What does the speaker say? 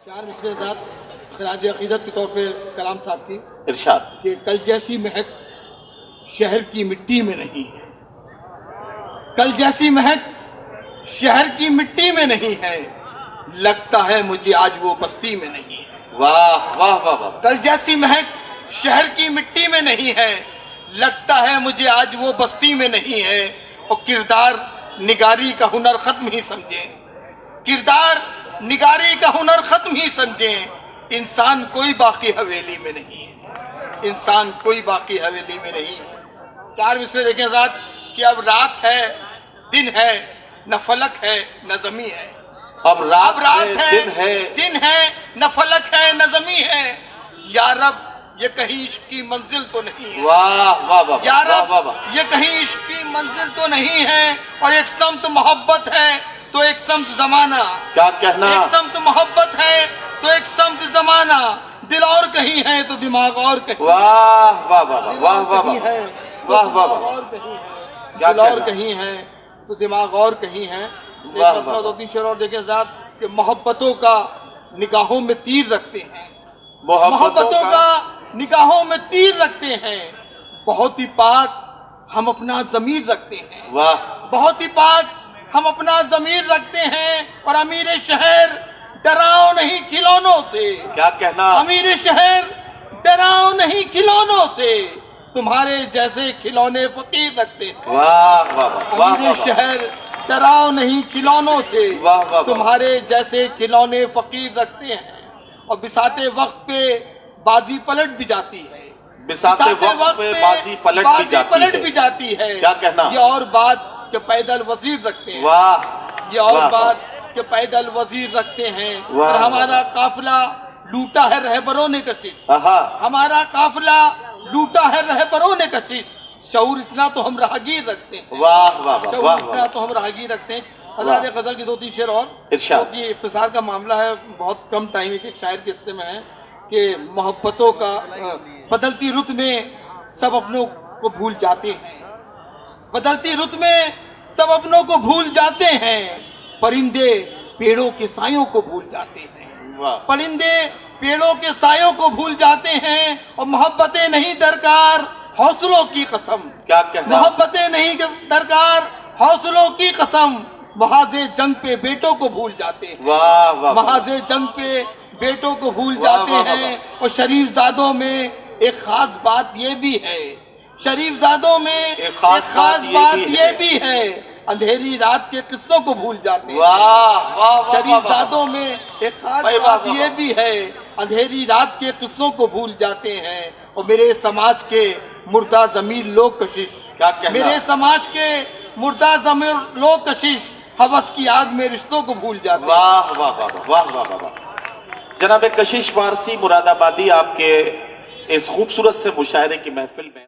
चार मिसरे साथ खराज अकीदत के तौर पे कलाम साहब की इरशाद कि कल जैसी महक शहर की मिट्टी में नहीं है, कल जैसी महक शहर की मिट्टी में नहीं है, लगता है मुझे आज वो बस्ती में नहीं है। वाह वाह वाह वाह। कल जैसी महक शहर की मिट्टी में नहीं है, लगता है मुझे आज वो बस्ती में नहीं है। और किरदार निगारी का हुनर खत्म ही समझे, किरदार निगारी का हुनर खत्म ही समझे। इंसान कोई बाकी हवेली में नहीं है, इंसान कोई बाकी हवेली में नहीं है। चार मिसरे देखें साथ कि अब रात है दिन है, न फलक है न जमी है। अब रात है दिन है न फलक है न जमी है। या रब ये कहीं इश्क की मंजिल तो नहीं है। वाह वाह वाह। या रब वाह वाह। ये कहीं इश्क की मंजिल तो नहीं है। और एक समत मोहब्बत है तो एक समत जमाना, क्या कहना। एक समत मोहब्बत है तो एक समत जमाना। दिल और कहीं है तो दिमाग और कहीं। वाह वाह वाह वाह वाह वाह है वाह वाह दिमाग और कहीं है, दिल और कहीं है तो दिमाग और कहीं है। दो तीन शेर और देखें साहब कि मोहब्बतों का निगाहों में तीर रखते हैं, मोहब्बतों का निगाहों में तीर रखते हैं। बहुत ही पाक हम अपना ज़मीर रखते हैं। वाह। बहुत ही पाक हम अपना ज़मीर रखते हैं। और अमीर शहर डराओ नहीं खिलौनों से। क्या कहना। अमीर शहर डराओ नहीं खिलौनों से, तुम्हारे जैसे खिलौने फकीर रखते हैं। वाह वाह वाह। अमीर शहर डराओ नहीं खिलौनों से, वाह वाह। तुम्हारे जैसे खिलौने फकीर रखते हैं। और बिसाते वक्त पे बाजी पलट भी जाती है, बिसाते वक्त पे बाजी पलट भी जाती है। क्या कहना। ये और बात के पैदल वजीर रखते हैं। वाह। ये और बात के पैदल वजीर रखते हैं। और हमारा काफिला लूटा है रहबरों ने कशिश, हमारा काफिला लूटा है रहबरों ने कशिश। शऊर इतना तो हम राहगीर रखते हैं। वाह वाह। शऊर इतना तो हम राहगीर रखते हैं। हज़रत गजल की दो तीन शेर और, क्योंकि इख्तिसार का मामला है, बहुत कम टाइम एक शायर के हिस्से में है कि मोहब्बतों का बदलती रुत में सब अपनों को भूल जाते हैं, बदलती रुत में सब अपनों को भूल जाते हैं। परिंदे पेड़ों के सायों को भूल जाते हैं, परिंदे पेड़ों के सायों को भूल जाते हैं। और मोहब्बतें नहीं दरकार हौसलों की कसम। क्या कहना। मोहब्बतें नहीं दरकार हौसलों की कसम। महाजे जंग पे बेटों को भूल जाते हैं। वाह वाह। महाजे जंग पे बेटों को भूल जाते हैं। और शरीफजादों में एक खास बात ये भी है, शरीफजादों में एक खास बात ये भी है, अंधेरी रात के किस्सों को भूल जाते हैं। वाह वाह। शरीफजादों में एक खास बात ये भी है, अंधेरी रात के किस्सों को भूल जाते हैं। और मेरे समाज के मुर्दा ज़मीर लोग कशिश, क्या कहना। मेरे समाज के मुर्दा ज़मीर लोग कशिश हवस की आग में रिश्तों को भूल जाते हैं। वाह वाह वाह वाह वाह वाह। जनाब कशिश वारसी मुरादाबादी आपके इस खूबसूरत से मुशायरे की महफिल में